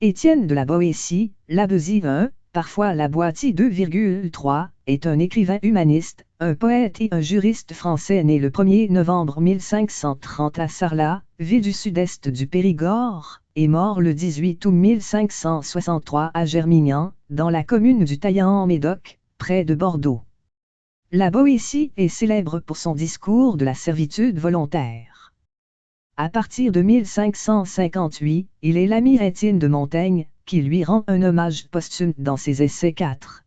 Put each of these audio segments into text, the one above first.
Étienne de la Boétie, la Besie 1, parfois la Boitie 2,3, est un écrivain humaniste, un poète et un juriste français né le 1er novembre 1530 à Sarlat, ville du sud-est du Périgord, et mort le 18 août 1563 à Germignan, dans la commune du Taillan-en-Médoc, près de Bordeaux. La Boétie est célèbre pour son discours de la servitude volontaire. À partir de 1558, il est l'ami intime de Montaigne, qui lui rend un hommage posthume dans ses essais 4.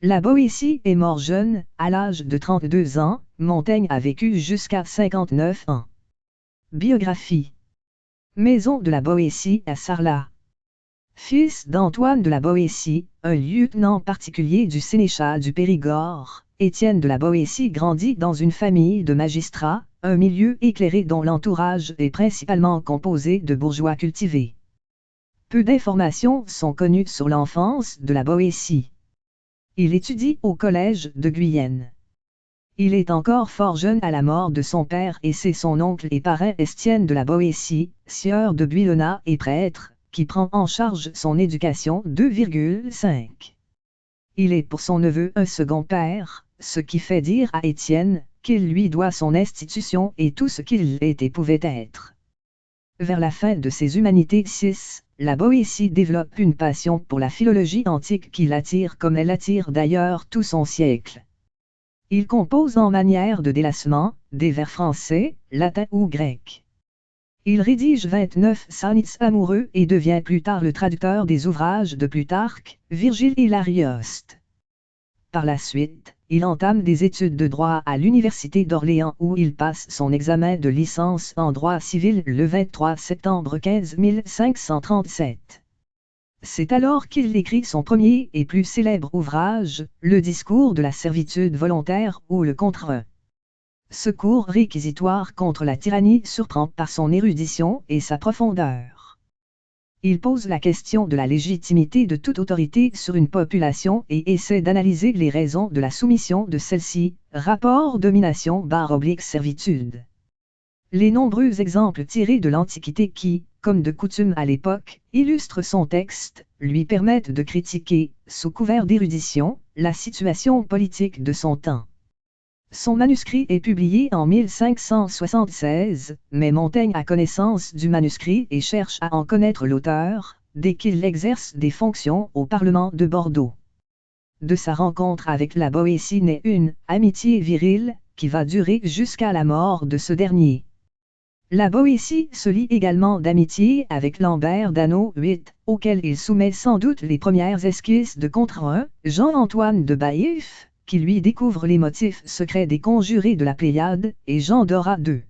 La Boétie est mort jeune, à l'âge de 32 ans, Montaigne a vécu jusqu'à 59 ans. Biographie. Maison de la Boétie à Sarlat. Fils d'Antoine de la Boétie, un lieutenant particulier du sénéchal du Périgord, Étienne de la Boétie grandit dans une famille de magistrats, un milieu éclairé dont l'entourage est principalement composé de bourgeois cultivés. Peu d'informations sont connues sur l'enfance de la Boétie. Il étudie au collège de Guyenne. Il est encore fort jeune à la mort de son père et c'est son oncle et parrain Estienne de la Boétie, sieur de Buillonnat et prêtre, qui prend en charge son éducation 2,5. Il est pour son neveu un second père, ce qui fait dire à Étienne qu'il lui doit son institution et tout ce qu'il est et pouvait être. Vers la fin de ses Humanités 6, la Boétie développe une passion pour la philologie antique qui l'attire comme elle attire d'ailleurs tout son siècle. Il compose en manière de délassement, des vers français, latins ou grecs. Il rédige 29 sonnets amoureux et devient plus tard le traducteur des ouvrages de Plutarque, Virgile et l'Arioste. Par la suite, il entame des études de droit à l'Université d'Orléans où il passe son examen de licence en droit civil le 23 septembre 1537. C'est alors qu'il écrit son premier et plus célèbre ouvrage, Le discours de la servitude volontaire ou le contre-un. Ce cours réquisitoire contre la tyrannie surprend par son érudition et sa profondeur. Il pose la question de la légitimité de toute autorité sur une population et essaie d'analyser les raisons de la soumission de celle-ci, rapport domination/servitude. Les nombreux exemples tirés de l'Antiquité qui, comme de coutume à l'époque, illustrent son texte, lui permettent de critiquer, sous couvert d'érudition, la situation politique de son temps. Son manuscrit est publié en 1576, mais Montaigne a connaissance du manuscrit et cherche à en connaître l'auteur, dès qu'il exerce des fonctions au Parlement de Bordeaux. De sa rencontre avec la Boétie naît une amitié virile, qui va durer jusqu'à la mort de ce dernier. La Boétie se lie également d'amitié avec Lambert d'Anneau VIII, auquel il soumet sans doute les premières esquisses de contre-un, Jean-Antoine de Baïf, qui lui découvre les motifs secrets des conjurés de la Pléiade, et Jean Dorat II.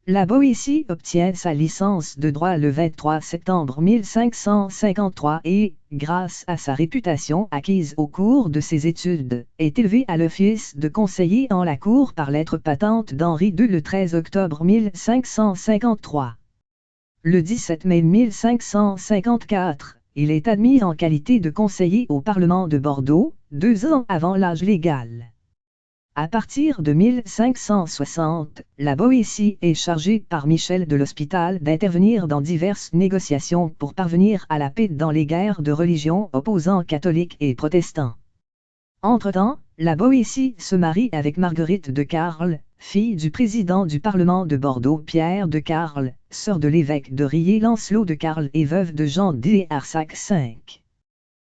La Boétie obtient sa licence de droit le 23 septembre 1553 et, grâce à sa réputation acquise au cours de ses études, est élevé à l'office de conseiller en la cour par lettre patente d'Henri II le 13 octobre 1553. Le 17 mai 1554, il est admis en qualité de conseiller au Parlement de Bordeaux, 2 ans avant l'âge légal. À partir de 1560, la Boétie est chargée par Michel de l'Hospital d'intervenir dans diverses négociations pour parvenir à la paix dans les guerres de religion opposant catholiques et protestants. Entre-temps, la Boétie se marie avec Marguerite de Carles, fille du président du Parlement de Bordeaux Pierre de Carles, sœur de l'évêque de Riez Lancelot de Carles et veuve de Jean d'Arsac V.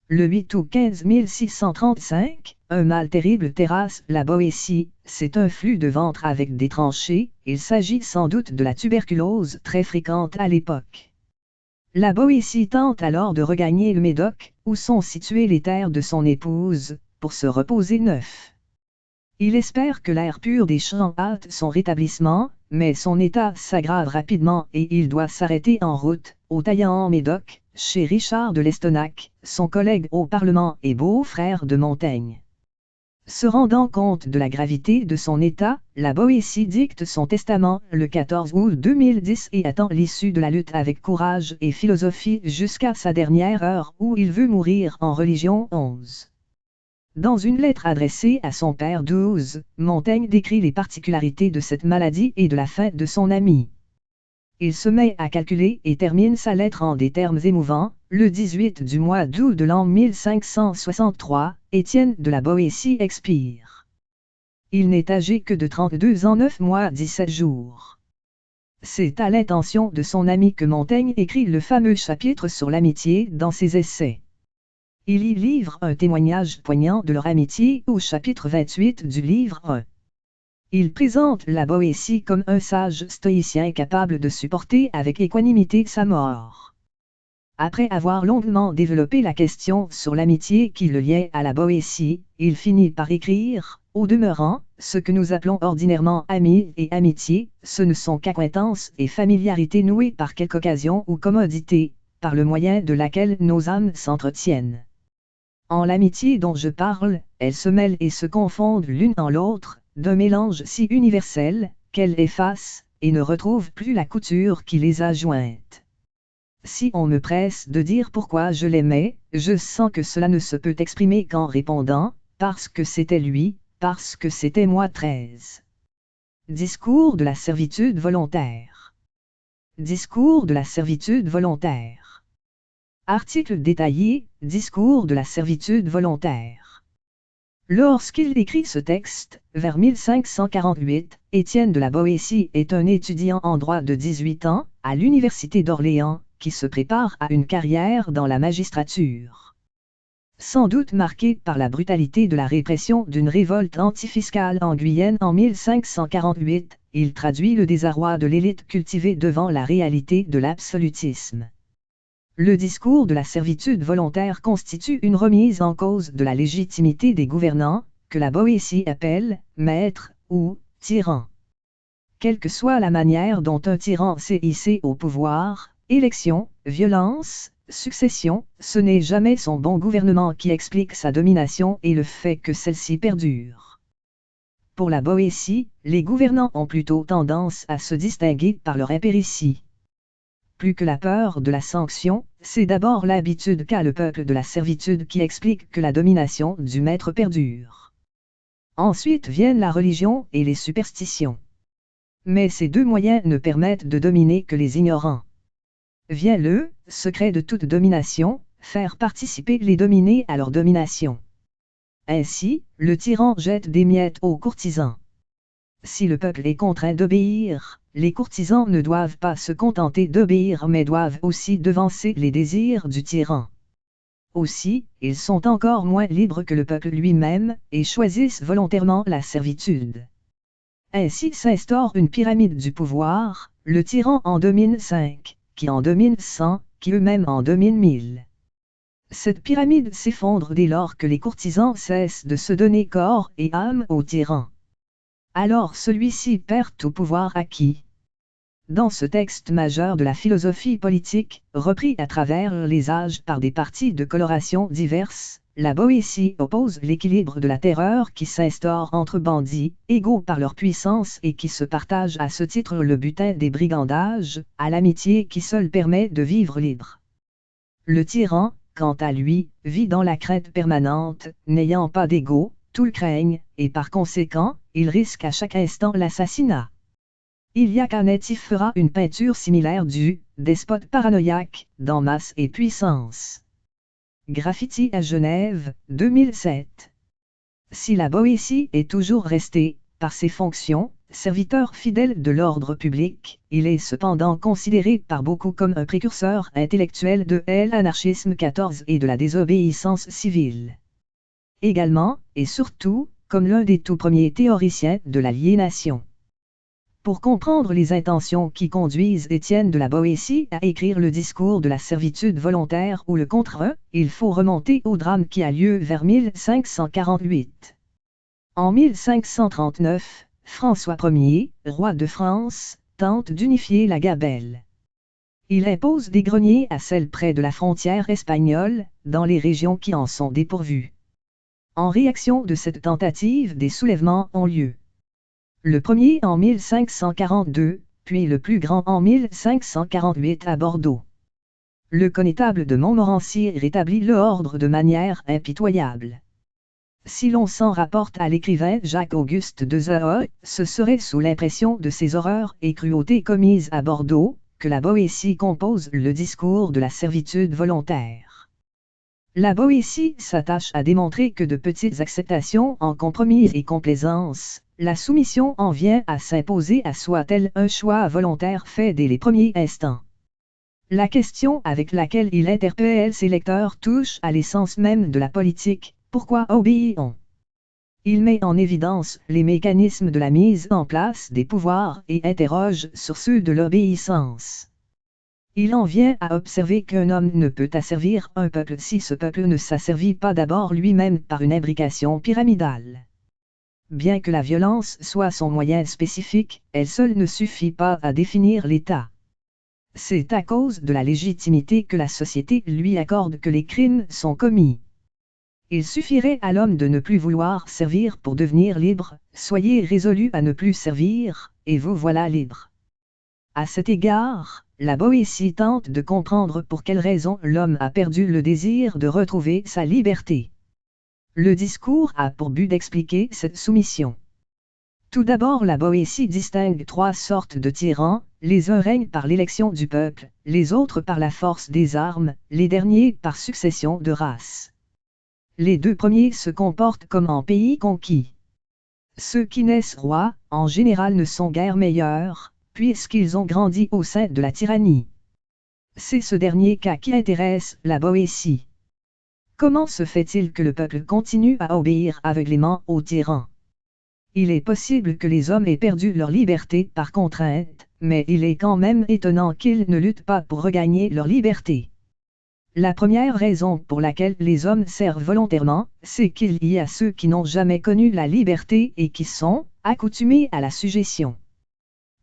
Le 8 août 15635, un mal terrible terrasse la Boétie, c'est un flux de ventre avec des tranchées, il s'agit sans doute de la tuberculose très fréquente à l'époque. La Boétie tente alors de regagner le Médoc, où sont situées les terres de son épouse, pour se reposer neuf. Il espère que l'air pur des champs hâte son rétablissement, mais son état s'aggrave rapidement et il doit s'arrêter en route, au Taillan-en-Médoc, chez Richard de Lestonac, son collègue au Parlement et beau-frère de Montaigne. Se rendant compte de la gravité de son état, la Boétie dicte son testament le 14 août 2010 et attend l'issue de la lutte avec courage et philosophie jusqu'à sa dernière heure où il veut mourir en religion 11. Dans une lettre adressée à son père 12, Montaigne décrit les particularités de cette maladie et de la fin de son ami. Il se met à calculer et termine sa lettre en des termes émouvants. Le 18 du mois d'août de l'an 1563, Étienne de la Boétie expire. Il n'est âgé que de 32 ans 9 mois 17 jours. C'est à l'intention de son ami que Montaigne écrit le fameux chapitre sur l'amitié dans ses essais. Il y livre un témoignage poignant de leur amitié au chapitre 28 du livre 1. Il présente la Boétie comme un sage stoïcien capable de supporter avec équanimité sa mort. Après avoir longuement développé la question sur l'amitié qui le liait à la Boétie, il finit par écrire « Au demeurant, ce que nous appelons ordinairement amis et amitié, ce ne sont qu'acquaintances et familiarités nouées par quelque occasion ou commodité, par le moyen de laquelle nos âmes s'entretiennent. En l'amitié dont je parle, elles se mêlent et se confondent l'une en l'autre, d'un mélange si universel, qu'elles effacent, et ne retrouvent plus la couture qui les a jointes. Si on me presse de dire pourquoi je l'aimais, je sens que cela ne se peut exprimer qu'en répondant, parce que c'était lui, parce que c'était moi 13. Discours de la servitude volontaire. Discours de la servitude volontaire. Article détaillé, discours de la servitude volontaire. Lorsqu'il écrit ce texte, vers 1548, Étienne de la Boétie est un étudiant en droit de 18 ans, à l'université d'Orléans, qui se prépare à une carrière dans la magistrature. Sans doute marqué par la brutalité de la répression d'une révolte antifiscale en Guyenne en 1548, il traduit le désarroi de l'élite cultivée devant la réalité de l'absolutisme. Le discours de la servitude volontaire constitue une remise en cause de la légitimité des gouvernants, que la Boétie appelle « maître » ou « tyran ». Quelle que soit la manière dont un tyran s'est hissé au pouvoir, élection, violence, succession, ce n'est jamais son bon gouvernement qui explique sa domination et le fait que celle-ci perdure. Pour la Boétie, les gouvernants ont plutôt tendance à se distinguer par leur impéritie. Plus que la peur de la sanction, c'est d'abord l'habitude qu'a le peuple de la servitude qui explique que la domination du maître perdure. Ensuite viennent la religion et les superstitions. Mais ces deux moyens ne permettent de dominer que les ignorants. Vient le secret de toute domination, faire participer les dominés à leur domination. Ainsi, le tyran jette des miettes aux courtisans. Si le peuple est contraint d'obéir, les courtisans ne doivent pas se contenter d'obéir mais doivent aussi devancer les désirs du tyran. Aussi, ils sont encore moins libres que le peuple lui-même, et choisissent volontairement la servitude. Ainsi s'instaure une pyramide du pouvoir, le tyran en domine 5, qui en domine 100, qui eux-mêmes en dominent 1000. Cette pyramide s'effondre dès lors que les courtisans cessent de se donner corps et âme au tyran. Alors celui-ci perd tout pouvoir acquis. Dans ce texte majeur de la philosophie politique, repris à travers les âges par des partis de coloration diverses, la Boétie oppose l'équilibre de la terreur qui s'instaure entre bandits, égaux par leur puissance et qui se partagent à ce titre le butin des brigandages, à l'amitié qui seule permet de vivre libre. Le tyran, quant à lui, vit dans la crainte permanente, n'ayant pas d'égaux, tout le craignent, et par conséquent, il risque à chaque instant l'assassinat. Ilya Canetti fera une peinture similaire du « despote paranoïaque » dans Masse et puissance. Graffiti à Genève, 2007. Si la Boétie est toujours restée, par ses fonctions, serviteur fidèle de l'ordre public, il est cependant considéré par beaucoup comme un précurseur intellectuel de l'anarchisme 14 et de la désobéissance civile. Également, et surtout, comme l'un des tout premiers théoriciens de l'aliénation. Pour comprendre les intentions qui conduisent Étienne de la Boétie à écrire le discours de la servitude volontaire ou le contre, il faut remonter au drame qui a lieu vers 1548. En 1539, François Ier, roi de France, tente d'unifier la Gabelle. Il impose des greniers à celles près de la frontière espagnole, dans les régions qui en sont dépourvues. En réaction de cette tentative, des soulèvements ont lieu. Le premier en 1542, puis le plus grand en 1548 à Bordeaux. Le connétable de Montmorency rétablit l'ordre de manière impitoyable. Si l'on s'en rapporte à l'écrivain Jacques-Auguste de Zahoy, ce serait sous l'impression de ces horreurs et cruautés commises à Bordeaux, que la Boétie compose le discours de la servitude volontaire. La Boétie s'attache à démontrer que de petites acceptations en compromis et complaisance, la soumission en vient à s'imposer à soi tel un choix volontaire fait dès les premiers instants. La question avec laquelle il interpelle ses lecteurs touche à l'essence même de la politique. Pourquoi obéit-on? Il met en évidence les mécanismes de la mise en place des pouvoirs et interroge sur ceux de l'obéissance. Il en vient à observer qu'un homme ne peut asservir un peuple si ce peuple ne s'asservit pas d'abord lui-même par une imbrication pyramidale. Bien que la violence soit son moyen spécifique, elle seule ne suffit pas à définir l'État. C'est à cause de la légitimité que la société lui accorde que les crimes sont commis. Il suffirait à l'homme de ne plus vouloir servir pour devenir libre, soyez résolu à ne plus servir, et vous voilà libre. À cet égard, la Boétie tente de comprendre pour quelle raison l'homme a perdu le désir de retrouver sa liberté. Le discours a pour but d'expliquer cette soumission. Tout d'abord, la Boétie distingue trois sortes de tyrans, les uns règnent par l'élection du peuple, les autres par la force des armes, les derniers par succession de races. Les deux premiers se comportent comme en pays conquis. Ceux qui naissent rois, en général ne sont guère meilleurs, puisqu'ils ont grandi au sein de la tyrannie. C'est ce dernier cas qui intéresse la Boétie. Comment se fait-il que le peuple continue à obéir aveuglément aux tyrans? Il est possible que les hommes aient perdu leur liberté par contrainte, mais il est quand même étonnant qu'ils ne luttent pas pour regagner leur liberté. La première raison pour laquelle les hommes servent volontairement, c'est qu'il y a ceux qui n'ont jamais connu la liberté et qui sont accoutumés à la sujétion.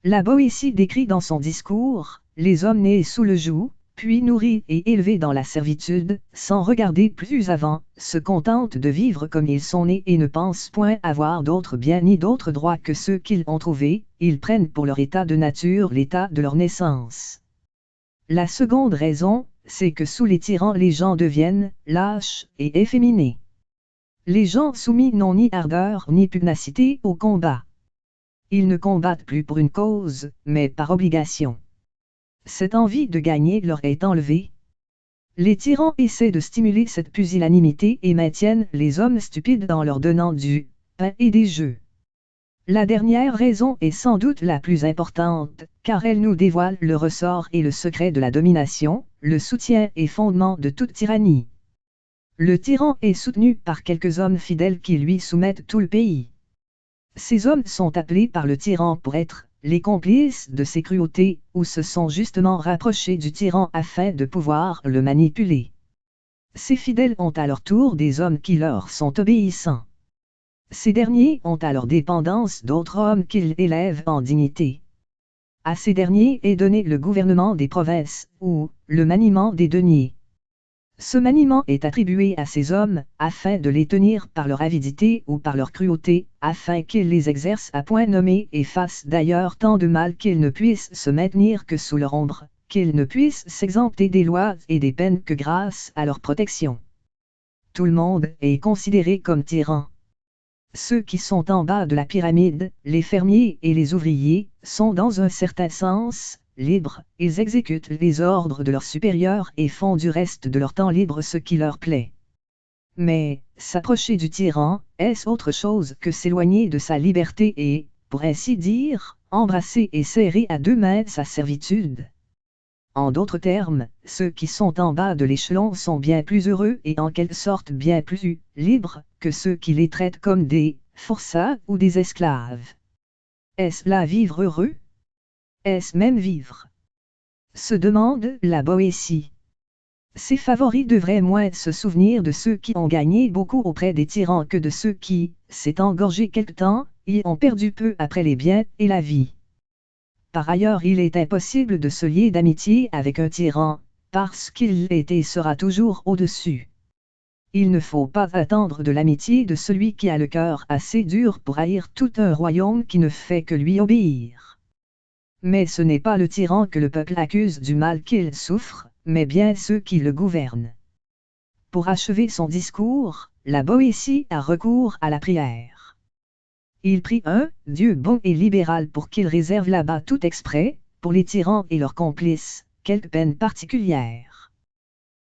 La Boétie décrit dans son discours, les hommes nés sous le joug, puis nourris et élevés dans la servitude, sans regarder plus avant, se contentent de vivre comme ils sont nés et ne pensent point avoir d'autres biens ni d'autres droits que ceux qu'ils ont trouvés, ils prennent pour leur état de nature l'état de leur naissance. La seconde raison, c'est que sous les tyrans les gens deviennent lâches et efféminés. Les gens soumis n'ont ni ardeur ni pugnacité au combat. Ils ne combattent plus pour une cause, mais par obligation. Cette envie de gagner leur est enlevée. Les tyrans essaient de stimuler cette pusillanimité et maintiennent les hommes stupides en leur donnant du pain et des jeux. La dernière raison est sans doute la plus importante, car elle nous dévoile le ressort et le secret de la domination, le soutien et fondement de toute tyrannie. Le tyran est soutenu par quelques hommes fidèles qui lui soumettent tout le pays. Ces hommes sont appelés par le tyran pour être les complices de ses cruautés, ou se sont justement rapprochés du tyran afin de pouvoir le manipuler. Ces fidèles ont à leur tour des hommes qui leur sont obéissants. Ces derniers ont à leur dépendance d'autres hommes qu'ils élèvent en dignité. À ces derniers est donné le gouvernement des provinces, ou le maniement des deniers. Ce maniement est attribué à ces hommes, afin de les tenir par leur avidité ou par leur cruauté, afin qu'ils les exercent à point nommé et fassent d'ailleurs tant de mal qu'ils ne puissent se maintenir que sous leur ombre, qu'ils ne puissent s'exempter des lois et des peines que grâce à leur protection. Tout le monde est considéré comme tyran. Ceux qui sont en bas de la pyramide, les fermiers et les ouvriers, sont dans un certain sens libres, ils exécutent les ordres de leurs supérieurs et font du reste de leur temps libre ce qui leur plaît. Mais, s'approcher du tyran, est-ce autre chose que s'éloigner de sa liberté et, pour ainsi dire, embrasser et serrer à deux mains sa servitude? En d'autres termes, ceux qui sont en bas de l'échelon sont bien plus heureux et en quelque sorte bien plus libres que ceux qui les traitent comme des forçats ou des esclaves. Est-ce là vivre heureux? Est-ce même vivre? Se demande la Boétie. Ses favoris devraient moins se souvenir de ceux qui ont gagné beaucoup auprès des tyrans que de ceux qui, s'étant engorgés quelque temps, y ont perdu peu après les biens et la vie. Par ailleurs, il est impossible de se lier d'amitié avec un tyran, parce qu'il est et sera toujours au-dessus. Il ne faut pas attendre de l'amitié de celui qui a le cœur assez dur pour haïr tout un royaume qui ne fait que lui obéir. Mais ce n'est pas le tyran que le peuple accuse du mal qu'il souffre, mais bien ceux qui le gouvernent. Pour achever son discours, la Boétie a recours à la prière. Il prie un Dieu bon et libéral pour qu'il réserve là-bas tout exprès, pour les tyrans et leurs complices, quelques peines particulières.